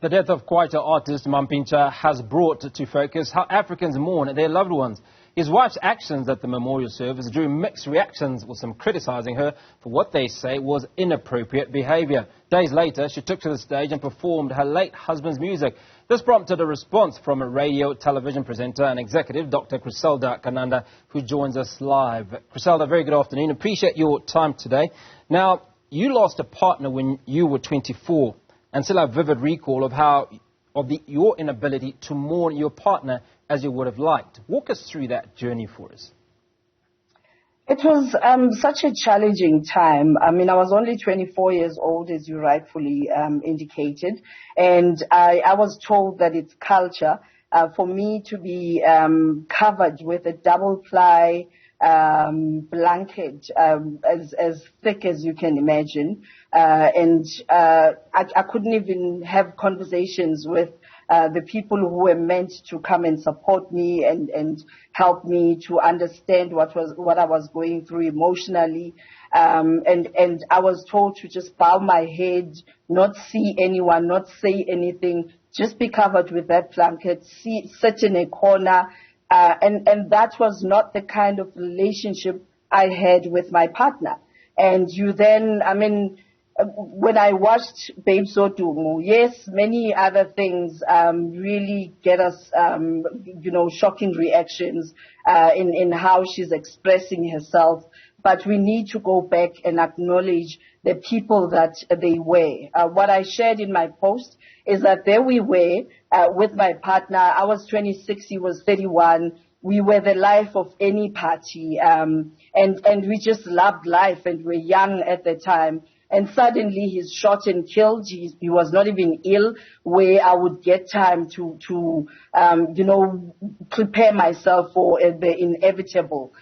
The death of Kwaito artist Mampintsha has brought to focus how Africans mourn their loved ones. His wife's actions at the memorial service drew mixed reactions, with some criticising her for what they say was inappropriate behaviour. Days later, she took to the stage and performed her late husband's music. This prompted a response from a radio television presenter and executive, Dr Criselda Kananda, who joins us live. Criselda, very good afternoon. Appreciate your time today. Now, you lost a partner when you were 24 and still have vivid recall of your inability to mourn your partner as you would have liked. Walk us through that journey for us. It was such a challenging time. I mean, I was only 24 years old, as you rightfully indicated, and I was told that it's culture for me to be covered with a double-ply blanket as thick as you can imagine, and I couldn't even have conversations with the people who were meant to come and support me and help me to understand what I was going through emotionally, and I was told to just bow my head, not see anyone, not say anything, just be covered with that blanket, sit in a corner. And that was not the kind of relationship I had with my partner. And you then, I mean, when I watched Babe Sotumu, yes, many other things really get us, shocking reactions in how she's expressing herself. But we need to go back and acknowledge the people that they were. What I shared in my post is that there we were with my partner. I was 26, he was 31. We were the life of any party, and we just loved life, and were young at the time. And suddenly he's shot and killed. He was not even ill, where I would get time to prepare myself for the inevitable.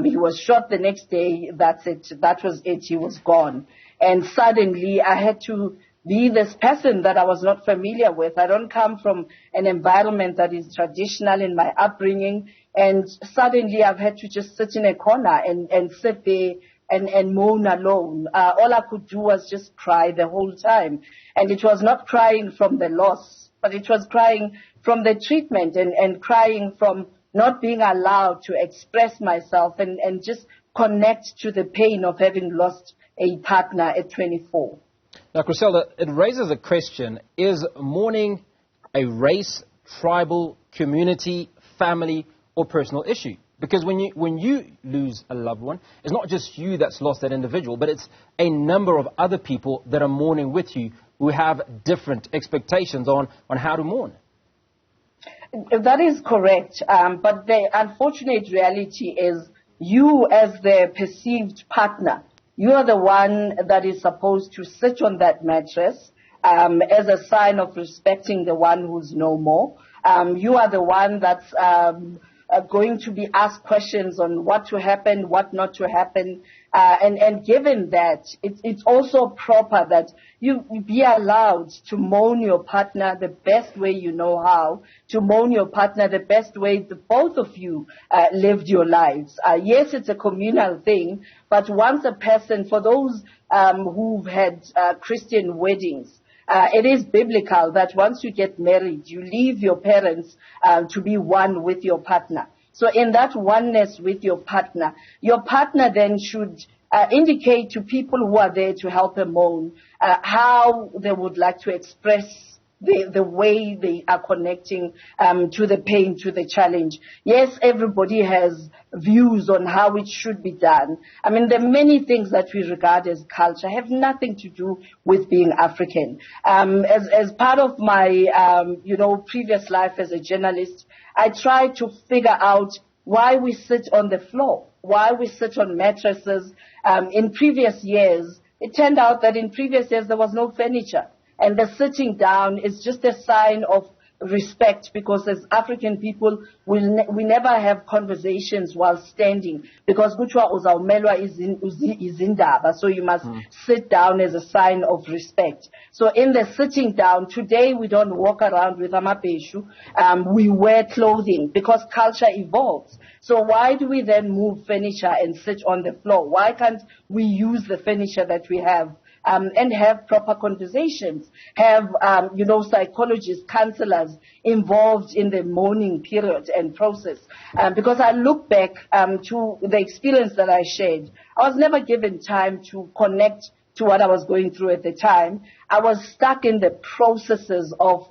He was shot the next day. That's it. That was it. He was gone. And suddenly I had to be this person that I was not familiar with. I don't come from an environment that is traditional in my upbringing. And suddenly I've had to just sit in a corner and sit there and moan alone. All I could do was just cry the whole time. And it was not crying from the loss, but it was crying from the treatment and crying from not being allowed to express myself and just connect to the pain of having lost a partner at 24. Now, Criselda, it raises a question. Is mourning a race, tribal, community, family, or personal issue? Because when you lose a loved one, it's not just you that's lost that individual, but it's a number of other people that are mourning with you who have different expectations on how to mourn. That is correct. But the unfortunate reality is you, as the perceived partner, you are the one that is supposed to sit on that mattress as a sign of respecting the one who's no more. You are the one that's going to be asked questions on what to happen, what not to happen. And given that, it's also proper that you be allowed to mourn your partner the best way you know how, to mourn your partner the best way the both of you lived your lives. Yes, it's a communal thing, but once a person, for those who've had Christian weddings, it is biblical that once you get married, you leave your parents to be one with your partner. So in that oneness with your partner then should indicate to people who are there to help them mourn how they would like to express the way they are connecting to the pain, to the challenge. Yes, everybody has views on how it should be done. I mean, the many things that we regard as culture have nothing to do with being African. As part of my, previous life as a journalist, I tried to figure out why we sit on the floor, why we sit on mattresses. In previous years, it turned out that in previous years there was no furniture. And the sitting down is just a sign of respect, because as African people, we never have conversations while standing, because kuthiwa uzawumelwa izindaba, so you must sit down as a sign of respect. So in the sitting down, today we don't walk around with amabeshu, we wear clothing because culture evolves. So why do we then move furniture and sit on the floor? Why can't we use the furniture that we have and have proper conversations, have, psychologists, counselors involved in the mourning period and process. Because I look back to the experience that I shared, I was never given time to connect to what I was going through at the time. I was stuck in the processes of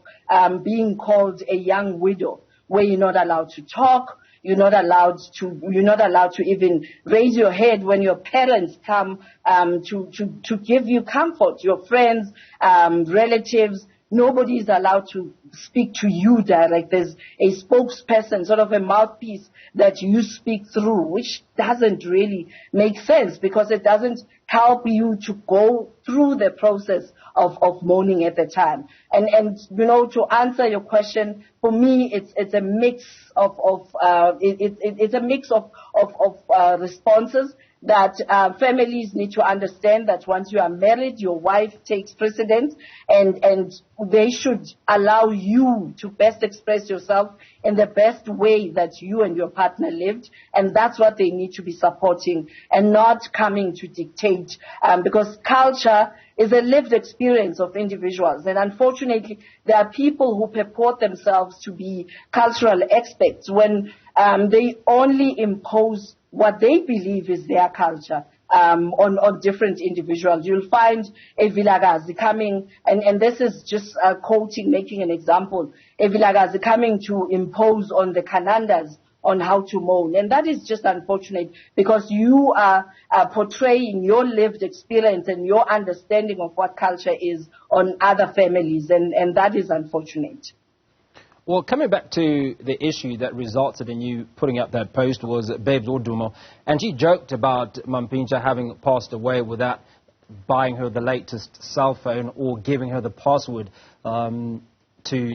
being called a young widow, where you're not allowed to talk, you're not allowed to even raise your head when your parents come to give you comfort. Your friends, relatives, nobody is allowed to speak to you direct. There's a spokesperson, sort of a mouthpiece that you speak through, which doesn't really make sense because it doesn't help you to go through the process of mourning at the time. And to answer your question, for me, it's a mix of responses that families need to understand that once you are married, your wife takes precedence, and they should allow you to best express yourself in the best way that you and your partner lived, and that's what they need to be supporting and not coming to dictate, because culture is a lived experience of individuals, and unfortunately there are people who purport themselves to be cultural experts when they only impose what they believe is their culture on different individuals. You'll find a Vilakazi coming, and this is just quoting, making an example, a Vilakazi coming to impose on the Kanandas on how to mourn. And that is just unfortunate because you are portraying your lived experience and your understanding of what culture is on other families, and that is unfortunate. Well, coming back to the issue that resulted in you putting up that post was Babes Odumo, and she joked about Mampintsha having passed away without buying her the latest cell phone or giving her the password to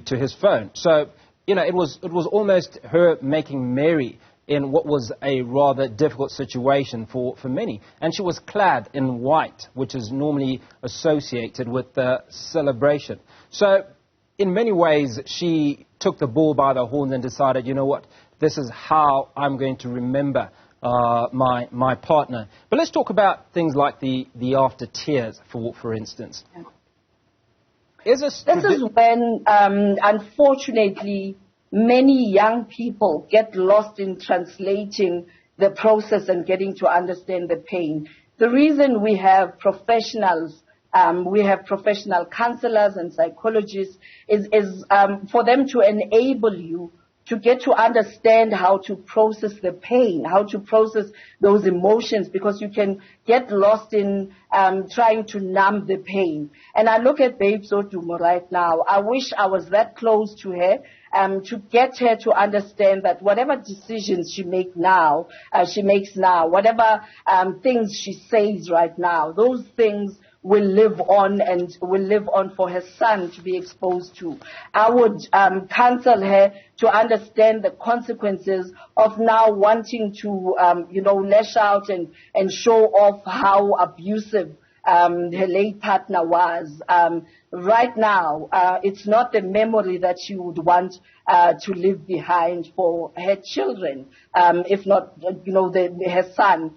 his phone. So, it was almost her making merry in what was a rather difficult situation for many. And she was clad in white, which is normally associated with the celebration. So, in many ways, she took the bull by the horns and decided, you know what, this is how I'm going to remember my partner. But let's talk about things like the after tears, for instance. This is when, unfortunately, many young people get lost in translating the process and getting to understand the pain. The reason we have professionals, we have professional counselors and psychologists, is for them to enable you to get to understand how to process the pain, how to process those emotions, because you can get lost in trying to numb the pain. And I look at Babes Odumo right now. I wish I was that close to her, to get her to understand that whatever decisions she makes now, whatever things she says right now, those things will live on and will live on for her son to be exposed to. I would counsel her to understand the consequences of now wanting to, lash out and show off how abusive her late partner was. Right now, it's not the memory that she would want to leave behind for her children, if not, her son,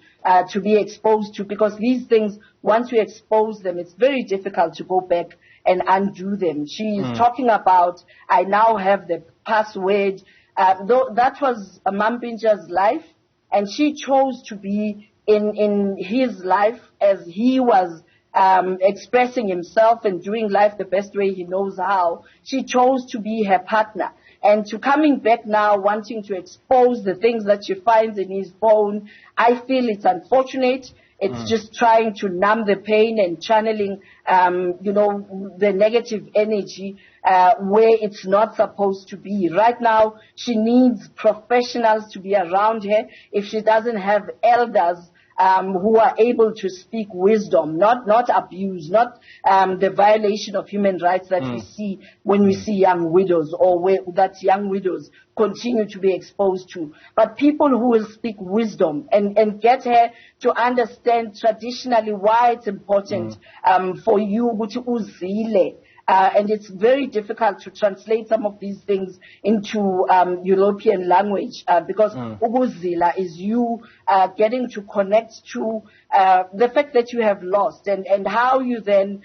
to be exposed to, because these things, once we expose them, it's very difficult to go back and undo them. She is talking about, I now have the password. That was Mampintsha's life, and she chose to be in his life as he was expressing himself and doing life the best way he knows how. She chose to be her partner. And to coming back now, wanting to expose the things that she finds in his phone, I feel it's unfortunate. It's just trying to numb the pain and channeling, the negative energy where it's not supposed to be. Right now, she needs professionals to be around her. If she doesn't have elders who are able to speak wisdom, not abuse, not the violation of human rights that we see when we see young widows, or that young widows continue to be exposed to. But people who will speak wisdom and get her to understand traditionally why it's important for you ukuthi uzile and it's very difficult to translate some of these things into European language because ukuzila is you getting to connect to the fact that you have lost and how you then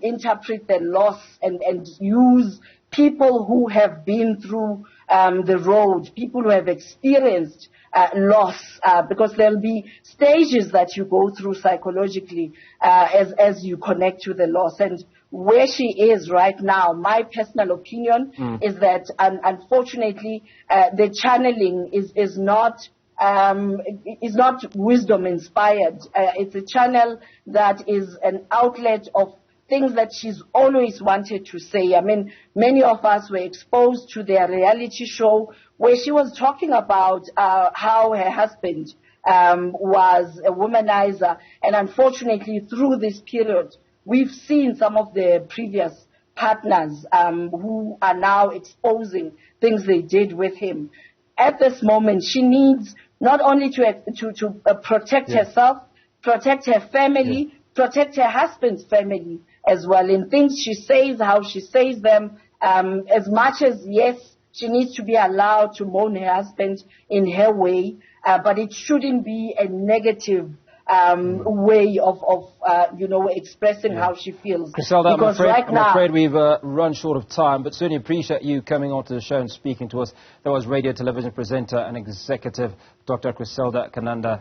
interpret the loss and use people who have been through the road, people who have experienced loss, because there'll be stages that you go through psychologically as you connect to the loss. And where she is right now, my personal opinion is that unfortunately the channeling is not wisdom inspired. It's a channel that is an outlet of things that she's always wanted to say. I mean, many of us were exposed to their reality show where she was talking about how her husband was a womanizer. And unfortunately, through this period, we've seen some of the previous partners who are now exposing things they did with him. At this moment, she needs not only to protect herself, protect her family, protect her husband's family as well, in things she says, how she says them, as much as, yes, she needs to be allowed to mourn her husband in her way, but it shouldn't be a negative way of expressing how she feels. Criselda, I'm afraid we've run short of time, but certainly appreciate you coming onto the show and speaking to us. That was radio television presenter and executive Dr. Criselda Kananda.